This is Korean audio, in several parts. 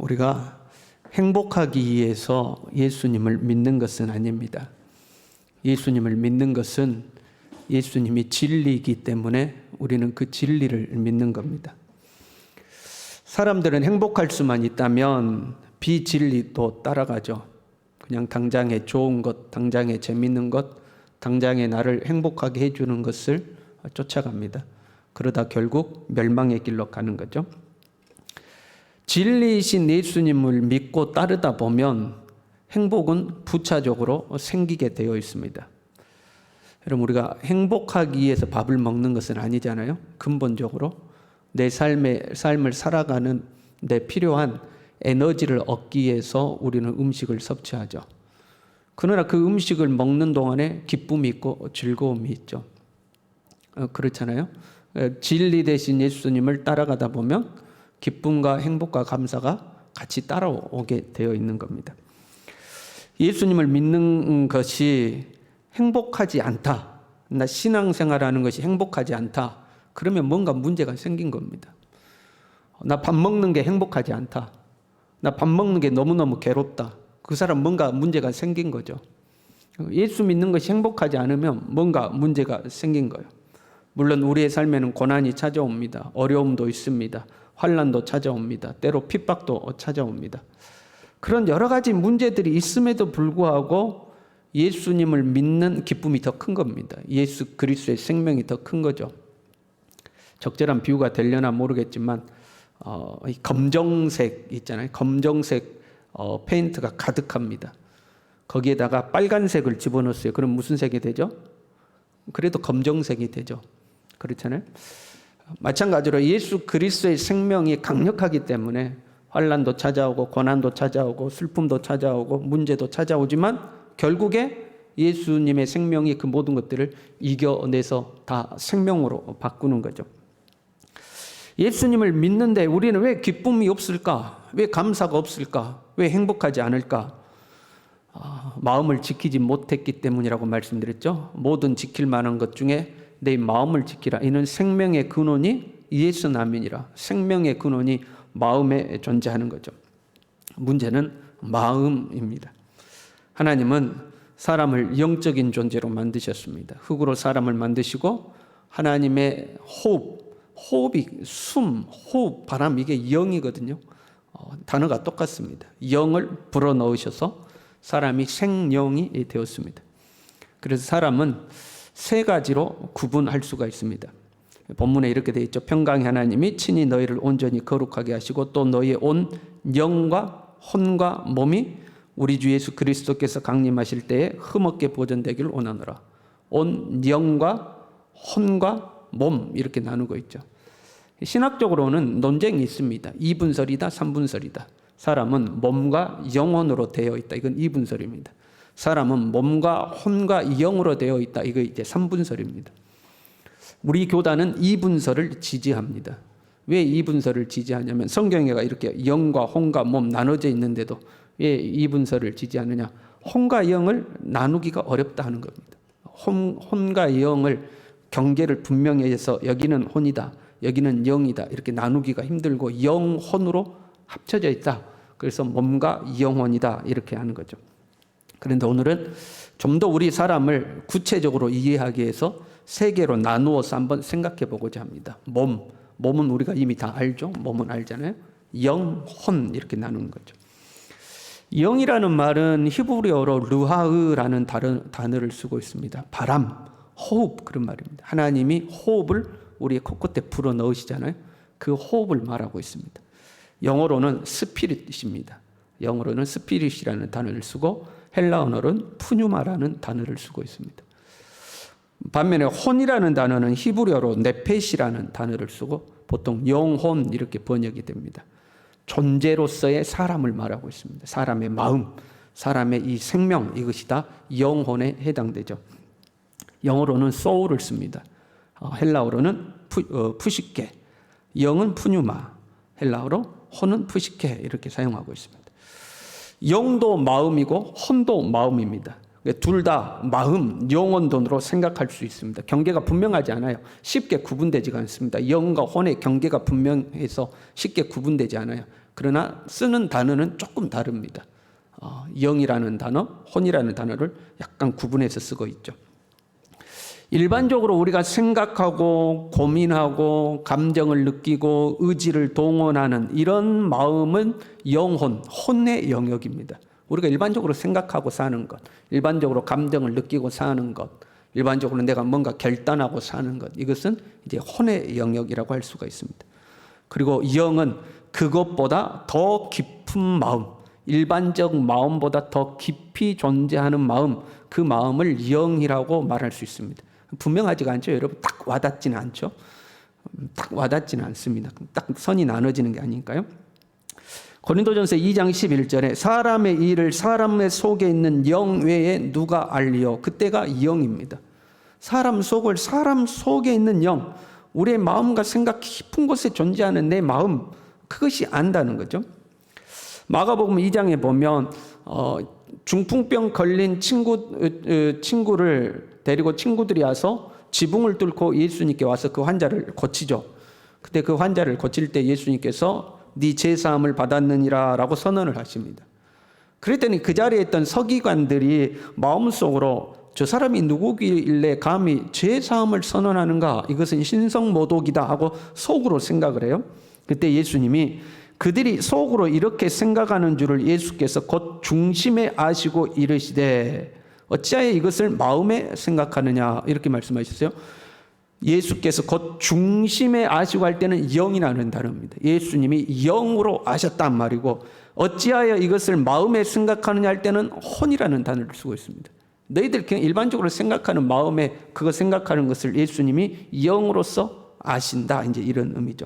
우리가 행복하기 위해서 예수님을 믿는 것은 아닙니다. 예수님을 믿는 것은 예수님이 진리이기 때문에 우리는 그 진리를 믿는 겁니다. 사람들은 행복할 수만 있다면 비진리도 따라가죠. 그냥 당장에 좋은 것, 당장에 재밌는 것, 당장에 나를 행복하게 해주는 것을 쫓아갑니다. 그러다 결국 멸망의 길로 가는 거죠. 진리이신 예수님을 믿고 따르다 보면 행복은 부차적으로 생기게 되어 있습니다. 여러분, 우리가 행복하기 위해서 밥을 먹는 것은 아니잖아요. 근본적으로 내 삶을 살아가는 데 필요한 에너지를 얻기 위해서 우리는 음식을 섭취하죠. 그러나 그 음식을 먹는 동안에 기쁨이 있고 즐거움이 있죠. 그렇잖아요. 진리 대신 예수님을 따라가다 보면 기쁨과 행복과 감사가 같이 따라오게 되어 있는 겁니다. 예수님을 믿는 것이 행복하지 않다. 나 신앙생활하는 것이 행복하지 않다. 그러면 뭔가 문제가 생긴 겁니다. 나 밥 먹는 게 행복하지 않다. 나 밥 먹는 게 너무너무 괴롭다. 그 사람 뭔가 문제가 생긴 거죠. 예수 믿는 것이 행복하지 않으면 뭔가 문제가 생긴 거예요. 물론 우리의 삶에는 고난이 찾아옵니다. 어려움도 있습니다. 환난도 찾아옵니다. 때로 핍박도 찾아옵니다. 그런 여러 가지 문제들이 있음에도 불구하고 예수님을 믿는 기쁨이 더 큰 겁니다. 예수 그리스도의 생명이 더 큰 거죠. 적절한 비유가 되려나 모르겠지만 검정색 있잖아요. 검정색 페인트가 가득합니다. 거기에다가 빨간색을 집어넣었어요. 그럼 무슨 색이 되죠? 그래도 검정색이 되죠. 그렇잖아요. 마찬가지로 예수 그리스도의 생명이 강력하기 때문에 환난도 찾아오고 고난도 찾아오고 슬픔도 찾아오고 문제도 찾아오지만 결국에 예수님의 생명이 그 모든 것들을 이겨내서 다 생명으로 바꾸는 거죠. 예수님을 믿는데 우리는 왜 기쁨이 없을까? 왜 감사가 없을까? 왜 행복하지 않을까? 마음을 지키지 못했기 때문이라고 말씀드렸죠. 모든 지킬 만한 것 중에 내 마음을 지키라. 이는 생명의 근원이 예수 남이니라. 생명의 근원이 마음에 존재하는 거죠. 문제는 마음입니다. 하나님은 사람을 영적인 존재로 만드셨습니다. 흙으로 사람을 만드시고 하나님의 호흡이 호흡, 바람 이게 영이거든요. 단어가 똑같습니다. 영을 불어넣으셔서 사람이 생령이 되었습니다. 그래서 사람은 세 가지로 구분할 수가 있습니다. 본문에 이렇게 되어 있죠. 평강의 하나님이 친히 너희를 온전히 거룩하게 하시고 또 너희의 온 영과 혼과 몸이 우리 주 예수 그리스도께서 강림하실 때에 흠없게 보존되기를 원하노라. 온 영과 혼과 몸 이렇게 나누고 있죠. 신학적으로는 논쟁이 있습니다. 2분설이다, 3분설이다. 사람은 몸과 영혼으로 되어 있다. 이건 2분설입니다. 사람은 몸과 혼과 영으로 되어 있다. 이거 이제 3분설입니다. 우리 교단은 2분설을 지지합니다. 왜 2분설을 지지하냐면 성경에가 이렇게 영과 혼과 몸 나눠져 있는데도 왜 2분설을 지지하느냐? 혼과 영을 나누기가 어렵다 하는 겁니다. 혼과 영을 경계를 분명히 해서 여기는 혼이다, 여기는 영이다 이렇게 나누기가 힘들고 영혼으로 합쳐져 있다. 그래서 몸과 영혼이다 이렇게 하는 거죠. 그런데 오늘은 좀 더 우리 사람을 구체적으로 이해하기 위해서 세 개로 나누어서 한번 생각해 보고자 합니다. 몸은 우리가 이미 다 알죠. 몸은 알잖아요. 영, 혼 이렇게 나누는 거죠. 영이라는 말은 히브리어로 르하으라는 단어를 쓰고 있습니다. 바람, 호흡 그런 말입니다. 하나님이 호흡을 우리의 코끝에 불어 넣으시잖아요. 그 호흡을 말하고 있습니다. 영어로는 스피릿입니다. 영어로는 스피릿이라는 단어를 쓰고 헬라 언어로는 푸뉴마라는 단어를 쓰고 있습니다. 반면에 혼이라는 단어는 히브리어로 네펫이라는 단어를 쓰고 보통 영혼 이렇게 번역이 됩니다. 존재로서의 사람을 말하고 있습니다. 사람의 마음, 사람의 이 생명 이것이 다 영혼에 해당되죠. 영어로는 soul을 씁니다. 헬라어로는 푸시케, 영은 푸뉴마, 헬라어로 혼은 푸시케 이렇게 사용하고 있습니다. 영도 마음이고 혼도 마음입니다. 둘 다 마음, 영혼돈으로 생각할 수 있습니다. 경계가 분명하지 않아요. 쉽게 구분되지가 않습니다. 영과 혼의 경계가 분명해서 쉽게 구분되지 않아요. 그러나 쓰는 단어는 조금 다릅니다. 영이라는 단어, 혼이라는 단어를 약간 구분해서 쓰고 있죠. 일반적으로 우리가 생각하고 고민하고 감정을 느끼고 의지를 동원하는 이런 마음은 영혼, 혼의 영역입니다. 우리가 일반적으로 생각하고 사는 것, 일반적으로 감정을 느끼고 사는 것, 일반적으로 내가 뭔가 결단하고 사는 것, 이것은 이제 혼의 영역이라고 할 수가 있습니다. 그리고 영은 그것보다 더 깊은 마음, 일반적 마음보다 더 깊이 존재하는 마음, 그 마음을 영이라고 말할 수 있습니다. 분명하지가 않죠, 여러분? 딱 와닿지는 않죠. 딱 와닿지는 않습니다. 딱 선이 나눠지는 게 아닐까요? 고린도전서 2장 11절에 사람의 일을 사람의 속에 있는 영 외에 누가 알리요? 그때가 영입니다. 사람 속을 사람 속에 있는 영, 우리의 마음과 생각 깊은 곳에 존재하는 내 마음, 그것이 안다는 거죠. 마가복음 2장에 보면 중풍병 걸린 친구를 데리고 친구들이 와서 지붕을 뚫고 예수님께 와서 그 환자를 고치죠. 그때 그 환자를 고칠 때 예수님께서 네 죄사함을 받았느니라 라고 선언을 하십니다. 그랬더니 그 자리에 있던 서기관들이 마음속으로 저 사람이 누구길래 감히 죄사함을 선언하는가, 이것은 신성모독이다 하고 속으로 생각을 해요. 그때 예수님이 그들이 속으로 이렇게 생각하는 줄을 예수께서 곧 중심에 아시고 이르시되 어찌하여 이것을 마음에 생각하느냐, 이렇게 말씀하셨어요. 예수께서 곧 중심에 아시고 할 때는 영이라는 단어입니다. 예수님이 영으로 아셨단 말이고, 어찌하여 이것을 마음에 생각하느냐 할 때는 혼이라는 단어를 쓰고 있습니다. 너희들 그냥 일반적으로 생각하는 마음에 그거 생각하는 것을 예수님이 영으로서 아신다, 이제 이런 의미죠.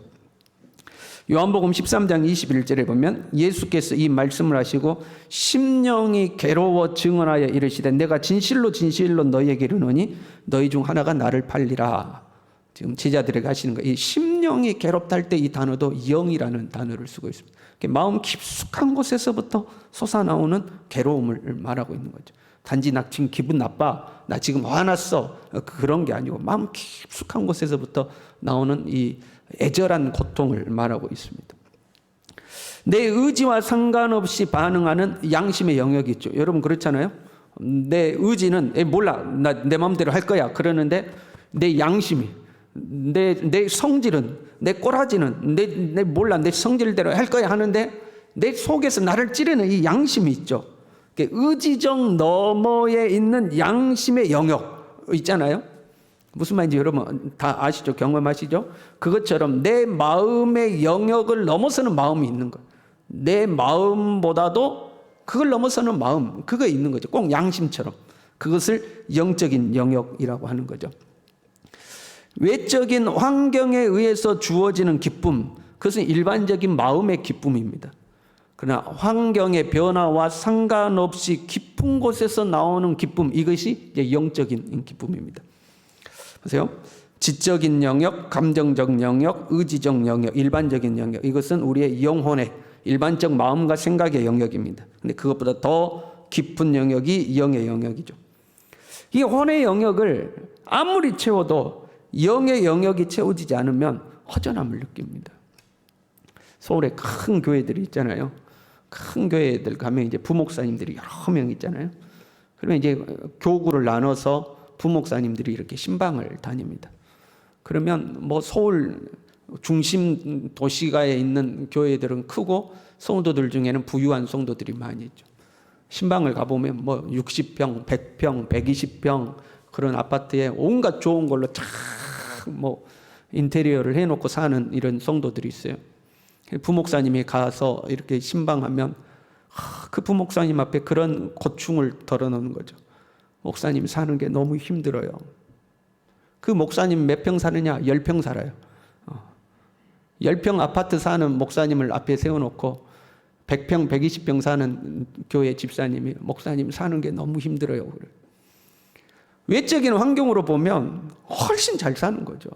요한복음 13장 21절에 보면 예수께서 이 말씀을 하시고 심령이 괴로워 증언하여 이르시되 내가 진실로 진실로 너희에게 이르노니 너희 중 하나가 나를 팔리라. 지금 제자들에게 하시는 거예요. 이 심령이 괴롭다 할 때 이 단어도 영이라는 단어를 쓰고 있습니다. 마음 깊숙한 곳에서부터 솟아나오는 괴로움을 말하고 있는 거죠. 단지 나 지금 기분 나빠, 나 지금 화났어, 그런 게 아니고 마음 깊숙한 곳에서부터 나오는 이 애절한 고통을 말하고 있습니다. 내 의지와 상관없이 반응하는 양심의 영역이 있죠. 여러분 그렇잖아요. 내 의지는 몰라, 나 내 마음대로 할 거야 그러는데 내 양심이, 내 성질은, 내 꼬라지는 내 몰라, 내 성질대로 할 거야 하는데 내 속에서 나를 찌르는 이 양심이 있죠. 의지적 너머에 있는 양심의 영역 있잖아요. 무슨 말인지 여러분 다 아시죠? 경험하시죠? 그것처럼 내 마음의 영역을 넘어서는 마음이 있는 거예요. 내 마음보다도 그걸 넘어서는 마음, 그거 있는 거죠. 꼭 양심처럼. 그것을 영적인 영역이라고 하는 거죠. 외적인 환경에 의해서 주어지는 기쁨, 그것은 일반적인 마음의 기쁨입니다. 그러나 환경의 변화와 상관없이 깊은 곳에서 나오는 기쁨, 이것이 이제 영적인 기쁨입니다. 보세요. 지적인 영역, 감정적 영역, 의지적 영역, 일반적인 영역, 이것은 우리의 영혼의 일반적 마음과 생각의 영역입니다. 근데 그것보다 더 깊은 영역이 영의 영역이죠. 이 혼의 영역을 아무리 채워도 영의 영역이 채워지지 않으면 허전함을 느낍니다. 서울에 큰 교회들이 있잖아요. 큰 교회들 가면 이제 부목사님들이 여러 명 있잖아요. 그러면 이제 교구를 나눠서 부목사님들이 이렇게 신방을 다닙니다. 그러면 뭐 서울 중심 도시가에 있는 교회들은 크고 성도들 중에는 부유한 성도들이 많이 있죠. 신방을 가보면 뭐 60평, 100평, 120평 그런 아파트에 온갖 좋은 걸로 쫙 뭐 인테리어를 해놓고 사는 이런 성도들이 있어요. 부목사님이 가서 이렇게 신방하면 그 부목사님 앞에 그런 고충을 덜어놓는 거죠. 목사님 사는 게 너무 힘들어요. 그 목사님 몇 평 사느냐? 10평 살아요. 10평 아파트 사는 목사님을 앞에 세워놓고 100평, 120평 사는 교회 집사님이 목사님 사는 게 너무 힘들어요. 외적인 환경으로 보면 훨씬 잘 사는 거죠.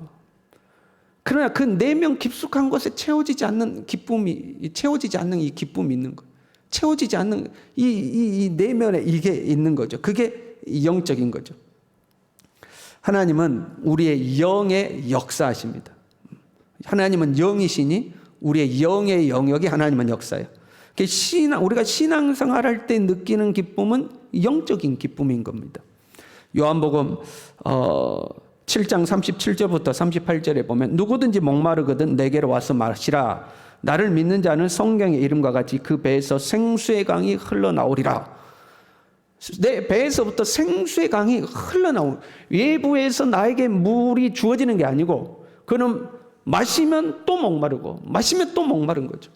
그러나 그 내면 깊숙한 곳에 채워지지 않는 기쁨이, 채워지지 않는 이 기쁨이 있는 거예요. 채워지지 않는 이 내면에 이게 있는 거죠. 그게 영적인 거죠. 하나님은 우리의 영에 역사하십니다. 하나님은 영이시니 우리의 영의 영역이 하나님은 역사예요. 우리가 신앙생활할 때 느끼는 기쁨은 영적인 기쁨인 겁니다. 요한복음 7장 37절부터 38절에 보면 누구든지 목마르거든 내게로 와서 마시라. 나를 믿는 자는 성경의 이름과 같이 그 배에서 생수의 강이 흘러나오리라. 내 배에서부터 생수의 강이 흘러나오고, 외부에서 나에게 물이 주어지는 게 아니고 그는 마시면 또 목마르고 마시면 또 목마른 거죠.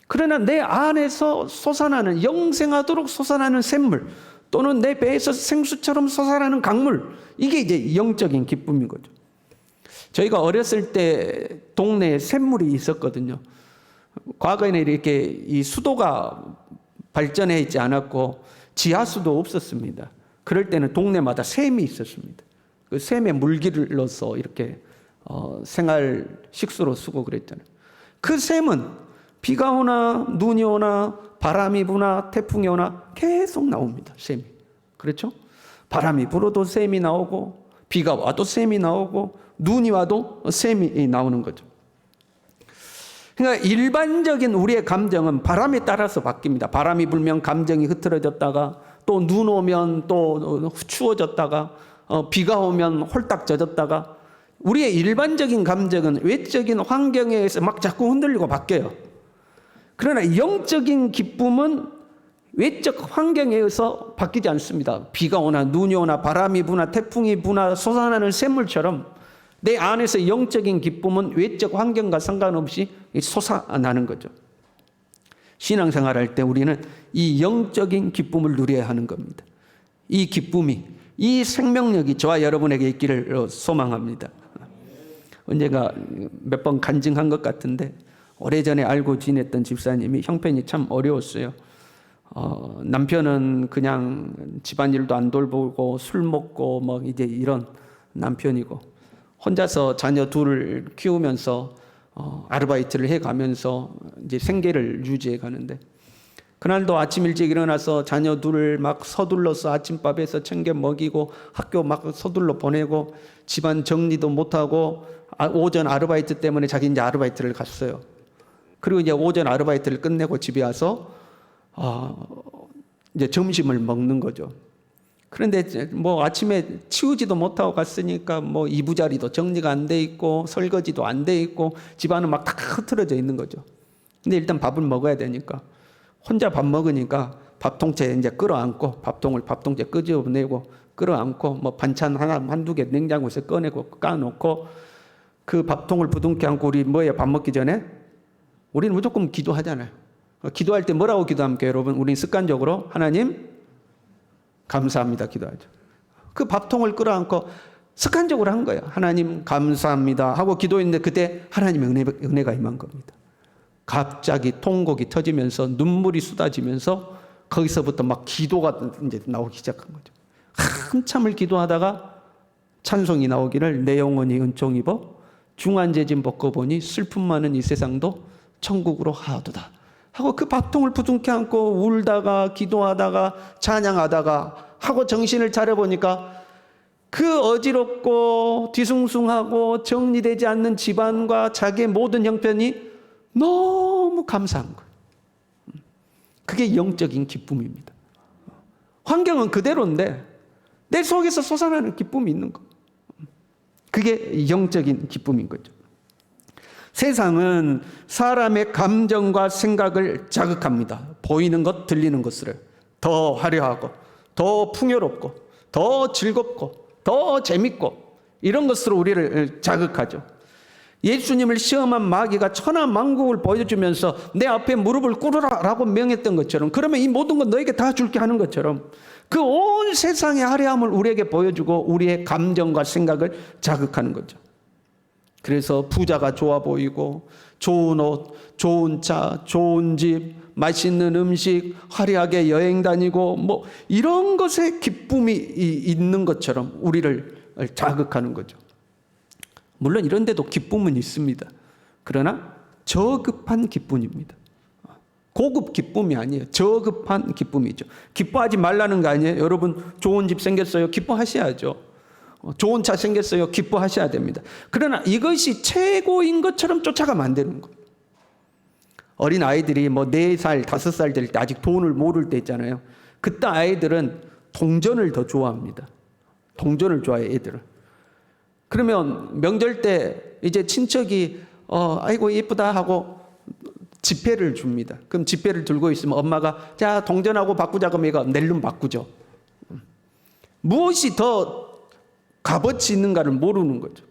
그러나 내 안에서 솟아나는 영생하도록 솟아나는 샘물, 또는 내 배에서 생수처럼 솟아나는 강물, 이게 이제 영적인 기쁨인 거죠. 저희가 어렸을 때 동네에 샘물이 있었거든요. 과거에는 이렇게 이 수도가 발전해 있지 않았고 지하수도 없었습니다. 그럴 때는 동네마다 샘이 있었습니다. 그 샘에 물기를 넣어서 이렇게 생활 식수로 쓰고 그랬잖아요. 그 샘은 비가 오나 눈이 오나 바람이 부나 태풍이 오나 계속 나옵니다. 샘이. 그렇죠? 바람이 불어도 샘이 나오고 비가 와도 샘이 나오고 눈이 와도 샘이 나오는 거죠. 그러니까 일반적인 우리의 감정은 바람에 따라서 바뀝니다. 바람이 불면 감정이 흐트러졌다가 또 눈 오면 또 추워졌다가 비가 오면 홀딱 젖었다가, 우리의 일반적인 감정은 외적인 환경에 의해서 막 자꾸 흔들리고 바뀌어요. 그러나 영적인 기쁨은 외적 환경에 의해서 바뀌지 않습니다. 비가 오나 눈이 오나 바람이 부나 태풍이 부나 솟아나는 샘물처럼 내 안에서 영적인 기쁨은 외적 환경과 상관없이 솟아나는 거죠. 신앙생활할 때 우리는 이 영적인 기쁨을 누려야 하는 겁니다. 이 기쁨이, 이 생명력이 저와 여러분에게 있기를 소망합니다. 언젠가 몇 번 간증한 것 같은데, 오래전에 알고 지냈던 집사님이 형편이 참 어려웠어요. 남편은 그냥 집안일도 안 돌보고 술 먹고 뭐 이제 이런 남편이고, 혼자서 자녀 둘을 키우면서 아르바이트를 해가면서 이제 생계를 유지해 가는데, 그날도 아침 일찍 일어나서 자녀 둘을 막 서둘러서 아침밥에서 챙겨 먹이고 학교 막 서둘러 보내고 집안 정리도 못하고 오전 아르바이트 때문에 자기 이제 아르바이트를 갔어요. 그리고 이제 오전 아르바이트를 끝내고 집에 와서 이제 점심을 먹는 거죠. 그런데 뭐 아침에 치우지도 못하고 갔으니까 뭐 이부자리도 정리가 안 돼 있고 설거지도 안 돼 있고 집안은 막 다 흐트러져 있는 거죠. 근데 일단 밥을 먹어야 되니까 혼자 밥 먹으니까 밥통째 이제 끌어안고 밥통째 끄집어내고 끌어안고 뭐 반찬 한두 개 냉장고에서 꺼내고 까놓고 그 밥통을 부둥켜 안고, 우리 뭐예요? 밥 먹기 전에 우리는 무조건 기도하잖아요. 기도할 때 뭐라고 기도합니까, 여러분? 우리는 습관적으로 하나님 감사합니다 기도하죠. 그 밥통을 끌어안고 습관적으로 한 거예요. 하나님 감사합니다 하고 기도했는데 그때 하나님의 은혜가 임한 겁니다. 갑자기 통곡이 터지면서 눈물이 쏟아지면서 거기서부터 막 기도가 이제 나오기 시작한 거죠. 한참을 기도하다가 찬송이 나오기를 내 영혼이 은총 입어 중한재진 벗고 보니 슬픔 많은 이 세상도 천국으로 하도다 하고 그 밥통을 부둥켜 안고 울다가 기도하다가 찬양하다가 하고 정신을 차려보니까 그 어지럽고 뒤숭숭하고 정리되지 않는 집안과 자기의 모든 형편이 너무 감사한 거예요. 그게 영적인 기쁨입니다. 환경은 그대로인데 내 속에서 솟아나는 기쁨이 있는 거. 그게 영적인 기쁨인 거죠. 세상은 사람의 감정과 생각을 자극합니다. 보이는 것, 들리는 것을 더 화려하고 더 풍요롭고 더 즐겁고 더 재밌고 이런 것으로 우리를 자극하죠. 예수님을 시험한 마귀가 천하만국을 보여주면서 내 앞에 무릎을 꿇으라라고 명했던 것처럼, 그러면 이 모든 건 너에게 다 줄게 하는 것처럼 그 온 세상의 화려함을 우리에게 보여주고 우리의 감정과 생각을 자극하는 거죠. 그래서 부자가 좋아 보이고 좋은 옷, 좋은 차, 좋은 집, 맛있는 음식, 화려하게 여행 다니고 뭐 이런 것에 기쁨이 있는 것처럼 우리를 자극하는 거죠. 물론 이런 데도 기쁨은 있습니다. 그러나 저급한 기쁨입니다. 고급 기쁨이 아니에요. 저급한 기쁨이죠. 기뻐하지 말라는 거 아니에요. 여러분 좋은 집 생겼어요. 기뻐하셔야죠. 좋은 차 생겼어요. 기뻐하셔야 됩니다. 그러나 이것이 최고인 것처럼 쫓아가면 안 되는 거예요. 어린 아이들이 뭐 4살, 5살 될 때 아직 돈을 모를 때 있잖아요. 그때 아이들은 동전을 더 좋아합니다. 동전을 좋아해요, 애들은. 그러면 명절 때 이제 친척이 아이고 예쁘다 하고 지폐를 줍니다. 그럼 지폐를 들고 있으면 엄마가 자 동전하고 바꾸자 그러면 얘가 낼름 바꾸죠. 무엇이 더 값어치 있는가를 모르는 거죠.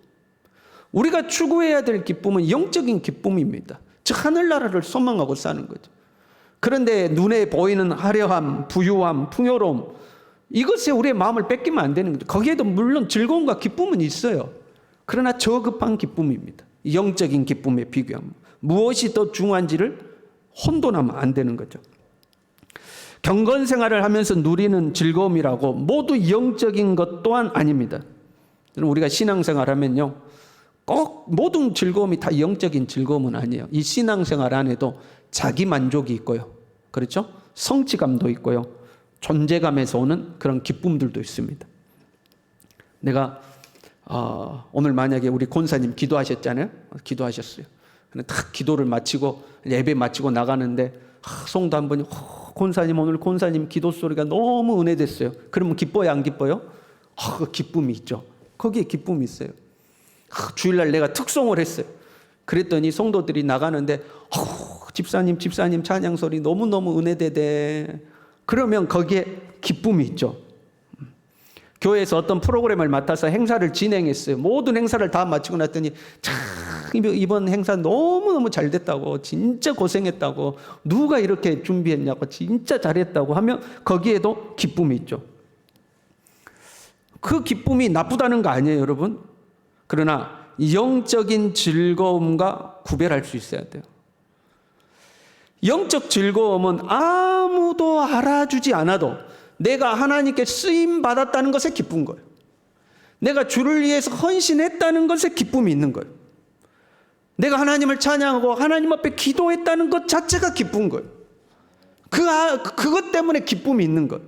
우리가 추구해야 될 기쁨은 영적인 기쁨입니다. 즉 하늘나라를 소망하고 사는 거죠. 그런데 눈에 보이는 화려함, 부유함, 풍요로움 이것에 우리의 마음을 뺏기면 안 되는 거죠. 거기에도 물론 즐거움과 기쁨은 있어요. 그러나 저급한 기쁨입니다. 영적인 기쁨에 비교하면 무엇이 더 중요한지를 혼돈하면 안 되는 거죠. 경건 생활을 하면서 누리는 즐거움이라고 모두 영적인 것 또한 아닙니다. 우리가 신앙생활하면요, 꼭 모든 즐거움이 다 영적인 즐거움은 아니에요. 이 신앙생활 안에도 자기 만족이 있고요, 그렇죠? 성취감도 있고요, 존재감에서 오는 그런 기쁨들도 있습니다. 내가 오늘 만약에 우리 권사님 기도하셨잖아요. 기도하셨어요. 딱 기도를 마치고 예배 마치고 나가는데 성도 한 분이 권사님 오늘 권사님 기도 소리가 너무 은혜됐어요. 그러면 기뻐요, 안 기뻐요? 그 기쁨이 있죠. 거기에 기쁨이 있어요. 주일날 내가 특송을 했어요. 그랬더니 성도들이 나가는데 집사님 찬양 소리 너무너무 은혜되대. 그러면 거기에 기쁨이 있죠. 교회에서 어떤 프로그램을 맡아서 행사를 진행했어요. 모든 행사를 다 마치고 났더니 참 이번 행사 너무너무 잘 됐다고, 진짜 고생했다고, 누가 이렇게 준비했냐고, 진짜 잘했다고 하면 거기에도 기쁨이 있죠. 그 기쁨이 나쁘다는 거 아니에요, 여러분. 그러나 영적인 즐거움과 구별할 수 있어야 돼요. 영적 즐거움은 아무도 알아주지 않아도 내가 하나님께 쓰임 받았다는 것에 기쁜 거예요. 내가 주를 위해서 헌신했다는 것에 기쁨이 있는 거예요. 내가 하나님을 찬양하고 하나님 앞에 기도했다는 것 자체가 기쁜 거예요. 그것 때문에 기쁨이 있는 거예요.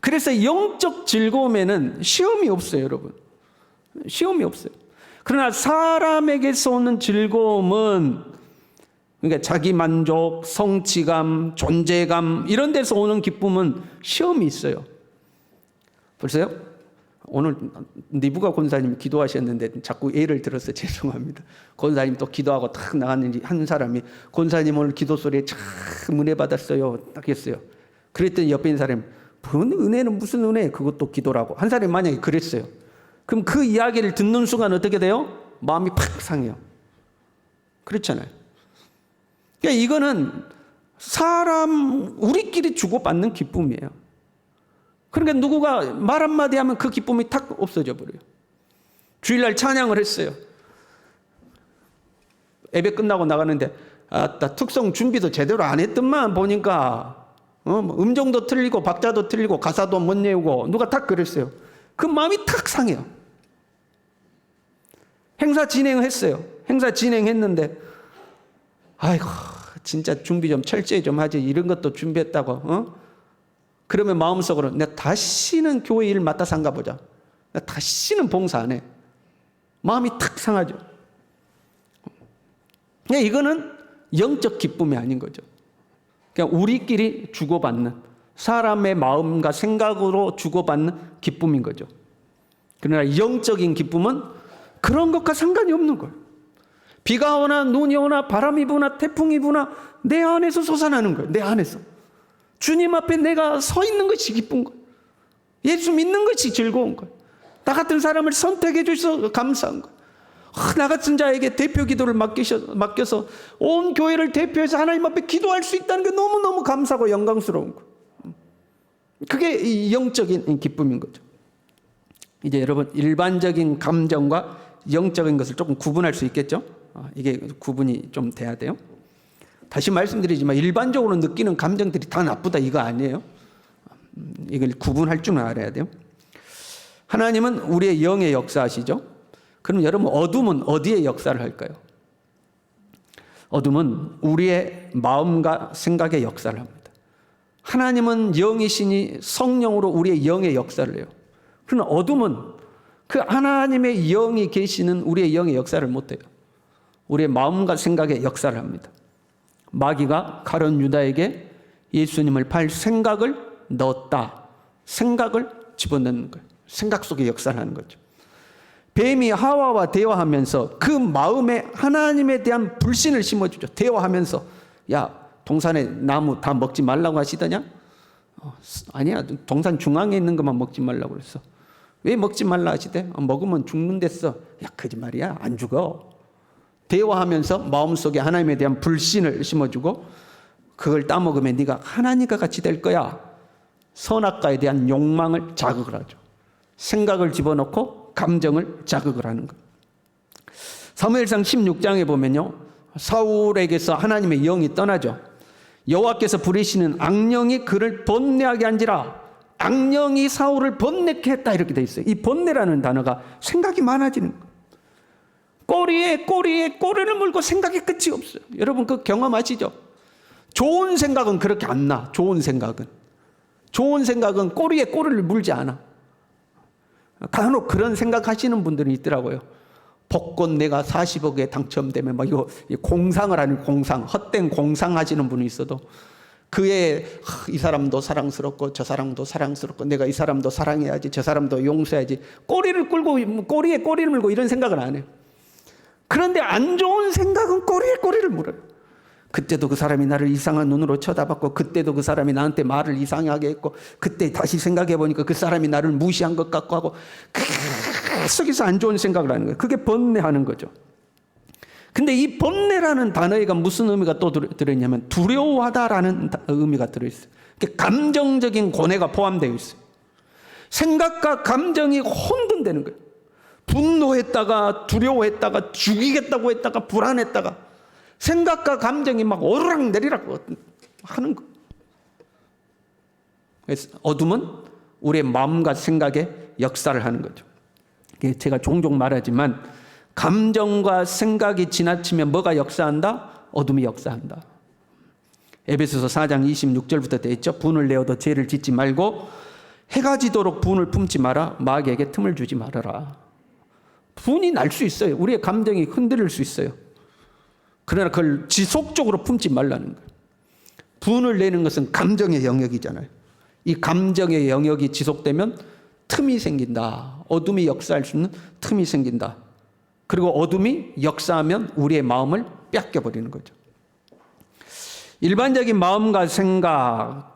그래서 영적 즐거움에는 시험이 없어요, 여러분. 시험이 없어요. 그러나 사람에게서 오는 즐거움은, 그러니까 자기 만족, 성취감, 존재감 이런 데서 오는 기쁨은 시험이 있어요. 보세요. 오늘 니부가 권사님이 기도하셨는데 자꾸 예를 들어서 죄송합니다. 권사님 또 기도하고 탁 나갔는지 한 사람이 권사님 오늘 기도 소리에 참 은혜 받았어요. 딱 했어요. 그랬더니 옆에 있는 사람이 은혜는 무슨 은혜? 그것도 기도라고. 한 사람이 만약에 그랬어요. 그럼 그 이야기를 듣는 순간 어떻게 돼요? 마음이 팍 상해요. 그렇잖아요. 그러니까 이거는 우리끼리 주고받는 기쁨이에요. 그러니까 누구가 말 한마디 하면 그 기쁨이 탁 없어져 버려요. 주일날 찬양을 했어요. 예배 끝나고 나가는데 아따 특성 준비도 제대로 안 했더만 보니까 음정도 틀리고 박자도 틀리고 가사도 못 외우고 누가 탁 그랬어요. 그 마음이 탁 상해요. 행사 진행했어요. 행사 진행했는데 아이고 진짜 준비 좀 철저히 좀 하지, 이런 것도 준비했다고 그러면 마음속으로 내가 다시는 교회 일 맡아서 안 가보자, 내가 다시는 봉사 안 해. 마음이 탁 상하죠. 이거는 영적 기쁨이 아닌 거죠. 그냥 우리끼리 주고받는, 사람의 마음과 생각으로 주고받는 기쁨인 거죠. 그러나 영적인 기쁨은 그런 것과 상관이 없는 거예요. 비가 오나 눈이 오나 바람이 부나 태풍이 부나 내 안에서 솟아나는 거예요. 내 안에서. 주님 앞에 내가 서 있는 것이 기쁜 거예요. 예수 믿는 것이 즐거운 거예요. 나 같은 사람을 선택해 주셔서 감사한 거예요. 나 같은 자에게 대표 기도를 맡겨서 온 교회를 대표해서 하나님 앞에 기도할 수 있다는 게 너무너무 감사하고 영광스러운 거예요. 그게 영적인 기쁨인 거죠. 이제 여러분 일반적인 감정과 영적인 것을 조금 구분할 수 있겠죠? 이게 구분이 좀 돼야 돼요. 다시 말씀드리지만 일반적으로 느끼는 감정들이 다 나쁘다 이거 아니에요. 이걸 구분할 줄 알아야 돼요. 하나님은 우리의 영의 역사하시죠. 그럼 여러분 어둠은 어디에 역사를 할까요? 어둠은 우리의 마음과 생각의 역사를 합니다. 하나님은 영이시니 성령으로 우리의 영의 역사를 해요. 그러나 어둠은 그 하나님의 영이 계시는 우리의 영의 역사를 못해요. 우리의 마음과 생각의 역사를 합니다. 마귀가 가룟 유다에게 예수님을 팔 생각을 넣었다. 생각을 집어넣는 거예요. 생각 속에 역사를 하는 거죠. 뱀이 하와와 대화하면서 그 마음에 하나님에 대한 불신을 심어주죠. 대화하면서 야, 동산의 나무 다 먹지 말라고 하시더냐? 아니야, 동산 중앙에 있는 것만 먹지 말라고 그랬어. 왜 먹지 말라 하시대? 먹으면 죽는댔어. 야, 거짓말이야, 안 죽어. 대화하면서 마음속에 하나님에 대한 불신을 심어주고 그걸 따먹으면 네가 하나님과 같이 될 거야. 선악과에 대한 욕망을 자극을 하죠. 생각을 집어넣고 감정을 자극을 하는 거예요. 사무엘상 16장에 보면요, 사울에게서 하나님의 영이 떠나죠. 여호와께서 부리시는 악령이 그를 번뇌하게 한지라. 악령이 사울을 번뇌케 했다, 이렇게 돼 있어요. 이 번뇌라는 단어가 생각이 많아지는 거예요. 꼬리에 꼬리를 물고 생각이 끝이 없어요. 여러분 그 경험하시죠? 좋은 생각은 그렇게 안 나. 좋은 생각은 꼬리에 꼬리를 물지 않아. 간혹 그런 생각하시는 분들이 있더라고요. 복권 내가 40억에 당첨되면 막 이거 공상을 하는 공상, 헛된 공상하시는 분이 있어도 그의 이 사람도 사랑스럽고 저 사람도 사랑스럽고 내가 이 사람도 사랑해야지, 저 사람도 용서해야지, 꼬리를 끌고 꼬리에 꼬리를 물고 이런 생각을 안 해요. 그런데 안 좋은 생각은 꼬리에 꼬리를 물어요. 그때도 그 사람이 나를 이상한 눈으로 쳐다봤고, 그때도 그 사람이 나한테 말을 이상하게 했고, 그때 다시 생각해 보니까 그 사람이 나를 무시한 것 같고 하고, 계속해서 안 좋은 생각을 하는 거예요. 그게 번뇌하는 거죠. 근데 이 번뇌라는 단어가 무슨 의미가 또 들어있냐면 두려워하다라는 의미가 들어있어요. 감정적인 고뇌가 포함되어 있어요. 생각과 감정이 혼돈되는 거예요. 분노했다가 두려워했다가 죽이겠다고 했다가 불안했다가 생각과 감정이 막 오르락 내리락 하는 거. 그래서 어둠은 우리의 마음과 생각의 역사를 하는 거죠. 제가 종종 말하지만 감정과 생각이 지나치면 뭐가 역사한다? 어둠이 역사한다. 에베소서 4장 26절부터 되어 있죠. 분을 내어도 죄를 짓지 말고 해가 지도록 분을 품지 마라. 마귀에게 틈을 주지 말아라. 분이 날 수 있어요. 우리의 감정이 흔들릴 수 있어요. 그러나 그걸 지속적으로 품지 말라는 거예요. 분을 내는 것은 감정의 영역이잖아요. 이 감정의 영역이 지속되면 틈이 생긴다. 어둠이 역사할 수 있는 틈이 생긴다. 그리고 어둠이 역사하면 우리의 마음을 뺏겨버리는 거죠. 일반적인 마음과 생각,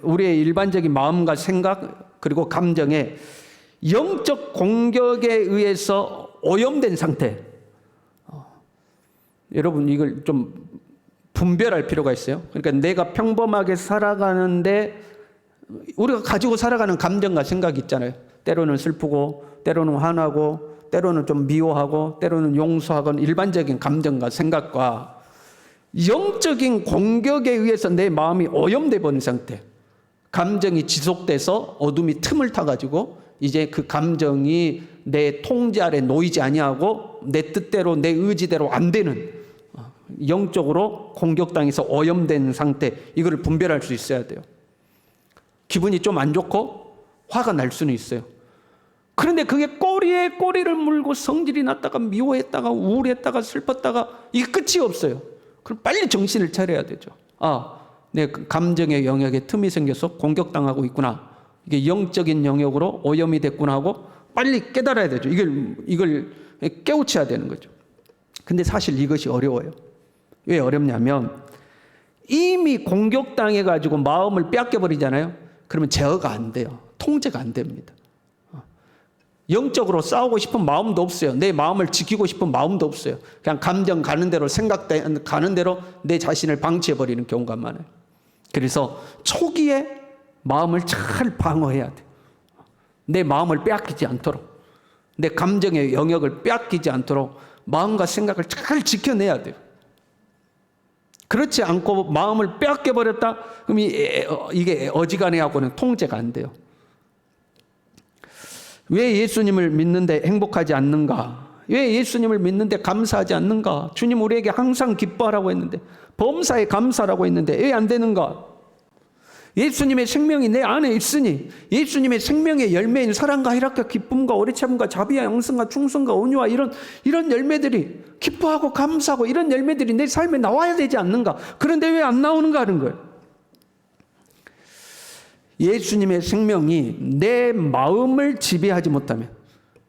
우리의 일반적인 마음과 생각 그리고 감정에 영적 공격에 의해서 오염된 상태. 여러분 이걸 좀 분별할 필요가 있어요. 그러니까 내가 평범하게 살아가는데 우리가 가지고 살아가는 감정과 생각이 있잖아요. 때로는 슬프고 때로는 화나고 때로는 좀 미워하고 때로는 용서하건 일반적인 감정과 생각과 영적인 공격에 의해서 내 마음이 오염돼 버린 상태. 감정이 지속돼서 어둠이 틈을 타가지고 이제 그 감정이 내 통제 아래 놓이지 아니하고 내 뜻대로 내 의지대로 안 되는 영적으로 공격당해서 오염된 상태, 이거를 분별할 수 있어야 돼요. 기분이 좀 안 좋고 화가 날 수는 있어요. 그런데 그게 꼬리에 꼬리를 물고 성질이 났다가 미워했다가 우울했다가 슬펐다가 이게 끝이 없어요. 그럼 빨리 정신을 차려야 되죠. 내 감정의 영역에 틈이 생겨서 공격당하고 있구나. 이게 영적인 영역으로 오염이 됐구나 하고 빨리 깨달아야 되죠. 이걸 깨우쳐야 되는 거죠. 근데 사실 이것이 어려워요. 왜 어렵냐면 이미 공격당해가지고 마음을 빼앗겨버리잖아요. 그러면 제어가 안 돼요. 통제가 안 됩니다. 영적으로 싸우고 싶은 마음도 없어요. 내 마음을 지키고 싶은 마음도 없어요. 그냥 감정 가는 대로 생각 가는 대로 내 자신을 방치해버리는 경우가 많아요. 그래서 초기에 마음을 잘 방어해야 돼요. 내 마음을 빼앗기지 않도록, 내 감정의 영역을 빼앗기지 않도록 마음과 생각을 잘 지켜내야 돼요. 그렇지 않고 마음을 빼앗겨버렸다? 그럼 이게 어지간해하고는 통제가 안 돼요. 왜 예수님을 믿는데 행복하지 않는가? 왜 예수님을 믿는데 감사하지 않는가? 주님 우리에게 항상 기뻐하라고 했는데, 범사에 감사라고 했는데 왜 안 되는가? 예수님의 생명이 내 안에 있으니, 예수님의 생명의 열매인 사랑과 희락과 기쁨과 오래참과 자비와 양성과 충성과 온유와 이런 열매들이, 기뻐하고 감사하고 이런 열매들이 내 삶에 나와야 되지 않는가? 그런데 왜 안 나오는가 하는 거예요. 예수님의 생명이 내 마음을 지배하지 못하면,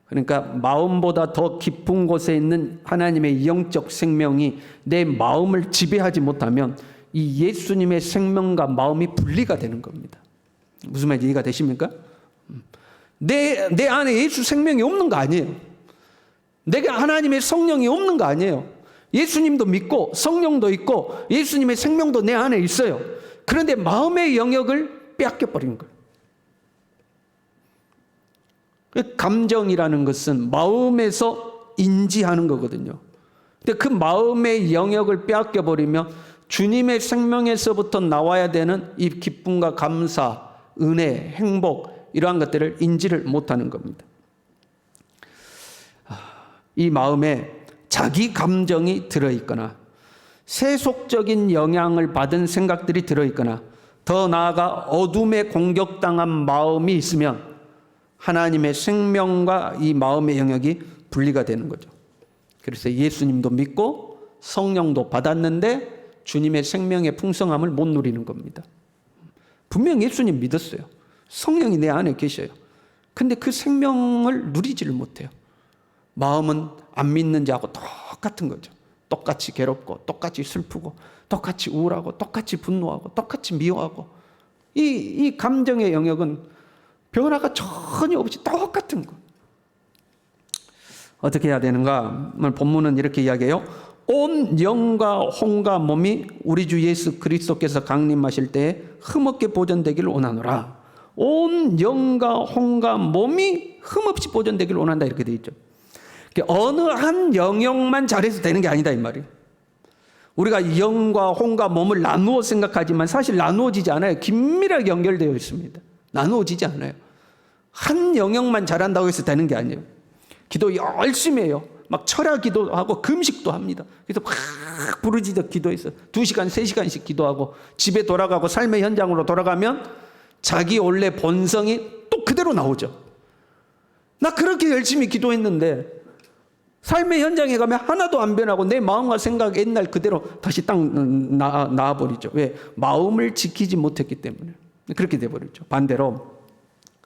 그러니까 마음보다 더 깊은 곳에 있는 하나님의 영적 생명이 내 마음을 지배하지 못하면 이 예수님의 생명과 마음이 분리가 되는 겁니다. 무슨 말인지 이해가 되십니까? 내 안에 예수 생명이 없는 거 아니에요. 내게 하나님의 성령이 없는 거 아니에요. 예수님도 믿고 성령도 있고 예수님의 생명도 내 안에 있어요. 그런데 마음의 영역을 빼앗겨버리는 거예요. 감정이라는 것은 마음에서 인지하는 거거든요. 근데 그 마음의 영역을 빼앗겨버리면 주님의 생명에서부터 나와야 되는 이 기쁨과 감사, 은혜, 행복, 이러한 것들을 인지를 못하는 겁니다. 이 마음에 자기 감정이 들어있거나 세속적인 영향을 받은 생각들이 들어있거나 더 나아가 어둠에 공격당한 마음이 있으면 하나님의 생명과 이 마음의 영역이 분리가 되는 거죠. 그래서 예수님도 믿고 성령도 받았는데 주님의 생명의 풍성함을 못 누리는 겁니다. 분명 예수님 믿었어요. 성령이 내 안에 계셔요. 근데 그 생명을 누리지를 못해요. 마음은 안 믿는 자하고 똑같은 거죠. 똑같이 괴롭고 똑같이 슬프고 똑같이 우울하고 똑같이 분노하고 똑같이 미워하고 이 감정의 영역은 변화가 전혀 없이 똑같은 거. 어떻게 해야 되는가? 본문은 이렇게 이야기해요. 온 영과 혼과 몸이 우리 주 예수 그리스도께서 강림하실 때에 흠없게 보존되기를 원하노라. 온 영과 혼과 몸이 흠없이 보존되기를 원한다, 이렇게 되어 있죠. 어느 한 영역만 잘해서 되는 게 아니다 이 말이에요. 우리가 영과 혼과 몸을 나누어 생각하지만 사실 나누어지지 않아요. 긴밀하게 연결되어 있습니다. 나누어지지 않아요. 한 영역만 잘한다고 해서 되는 게 아니에요. 기도 열심히 해요. 막 철야 기도하고 금식도 합니다. 그래서 막 부르짖어 기도해서 2시간, 3시간씩 기도하고 집에 돌아가고 삶의 현장으로 돌아가면 자기 원래 본성이 또 그대로 나오죠. 나 그렇게 열심히 기도했는데 삶의 현장에 가면 하나도 안 변하고 내 마음과 생각 옛날 그대로 다시 딱 나와버리죠. 왜? 마음을 지키지 못했기 때문에 그렇게 돼버렸죠. 반대로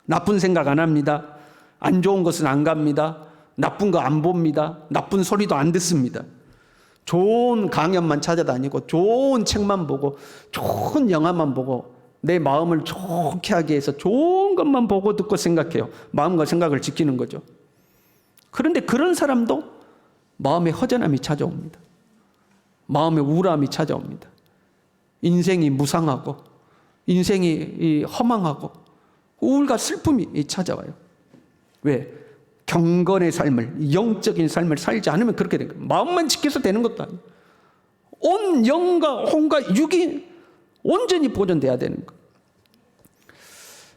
나쁜 생각 안 합니다. 안 좋은 것은 안 갑니다. 나쁜 거 안 봅니다. 나쁜 소리도 안 듣습니다. 좋은 강연만 찾아다니고 좋은 책만 보고 좋은 영화만 보고 내 마음을 좋게 하기 위해서 좋은 것만 보고 듣고 생각해요. 마음과 생각을 지키는 거죠. 그런데 그런 사람도 마음의 허전함이 찾아옵니다. 마음의 우울함이 찾아옵니다. 인생이 무상하고 인생이 허망하고 우울과 슬픔이 찾아와요. 왜? 경건의 삶을, 영적인 삶을 살지 않으면 그렇게 된 거예요. 마음만 지켜서 되는 것도 아니에요. 온 영과 혼과 육이 온전히 보존돼야 되는 거예요.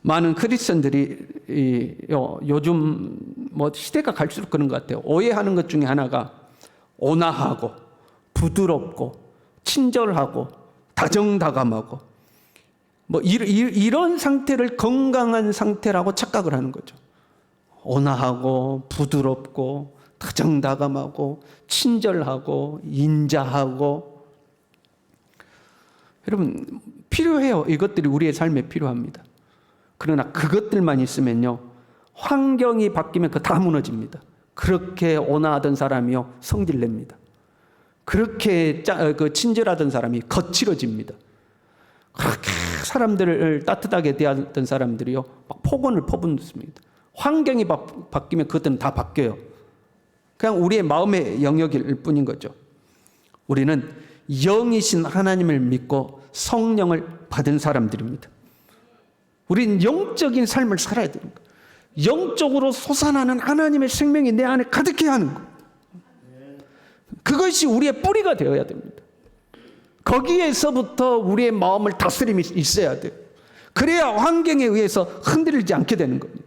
많은 크리스천들이 요즘 시대가 갈수록 그런 것 같아요. 오해하는 것 중에 하나가 온화하고 부드럽고 친절하고 다정다감하고 이런 상태를 건강한 상태라고 착각을 하는 거죠. 온화하고 부드럽고 다정다감하고 친절하고 인자하고 여러분 필요해요. 이것들이 우리의 삶에 필요합니다. 그러나 그것들만 있으면요 환경이 바뀌면 다 무너집니다. 그렇게 온화하던 사람이요 성질냅니다. 그렇게 친절하던 사람이 거칠어집니다. 그렇게 사람들을 따뜻하게 대하던 사람들이요 막 폭언을 퍼붓습니다. 환경이 바뀌면 그것들은 다 바뀌어요. 그냥 우리의 마음의 영역일 뿐인 거죠. 우리는 영이신 하나님을 믿고 성령을 받은 사람들입니다. 우리는 영적인 삶을 살아야 되는 거예요. 영적으로 솟아나는 하나님의 생명이 내 안에 가득해야 하는 거예요. 그것이 우리의 뿌리가 되어야 됩니다. 거기에서부터 우리의 마음을 다스림이 있어야 돼요. 그래야 환경에 의해서 흔들리지 않게 되는 겁니다.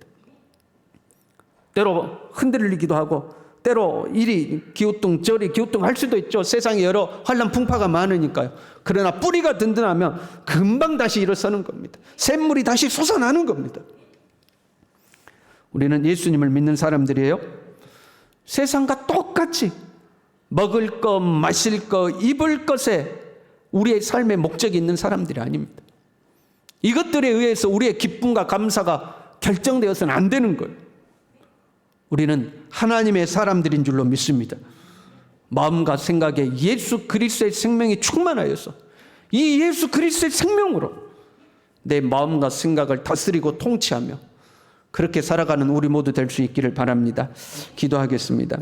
때로 흔들리기도 하고 때로 이리 기우뚱 저리 기우뚱 할 수도 있죠. 세상에 여러 환난 풍파가 많으니까요. 그러나 뿌리가 든든하면 금방 다시 일어서는 겁니다. 샘물이 다시 솟아나는 겁니다. 우리는 예수님을 믿는 사람들이에요. 세상과 똑같이 먹을 것, 마실 것, 입을 것에 우리의 삶의 목적이 있는 사람들이 아닙니다. 이것들에 의해서 우리의 기쁨과 감사가 결정되어서는 안 되는 거예요. 우리는 하나님의 사람들인 줄로 믿습니다. 마음과 생각에 예수 그리스도의 생명이 충만하여서 이 예수 그리스도의 생명으로 내 마음과 생각을 다스리고 통치하며 그렇게 살아가는 우리 모두 될 수 있기를 바랍니다. 기도하겠습니다.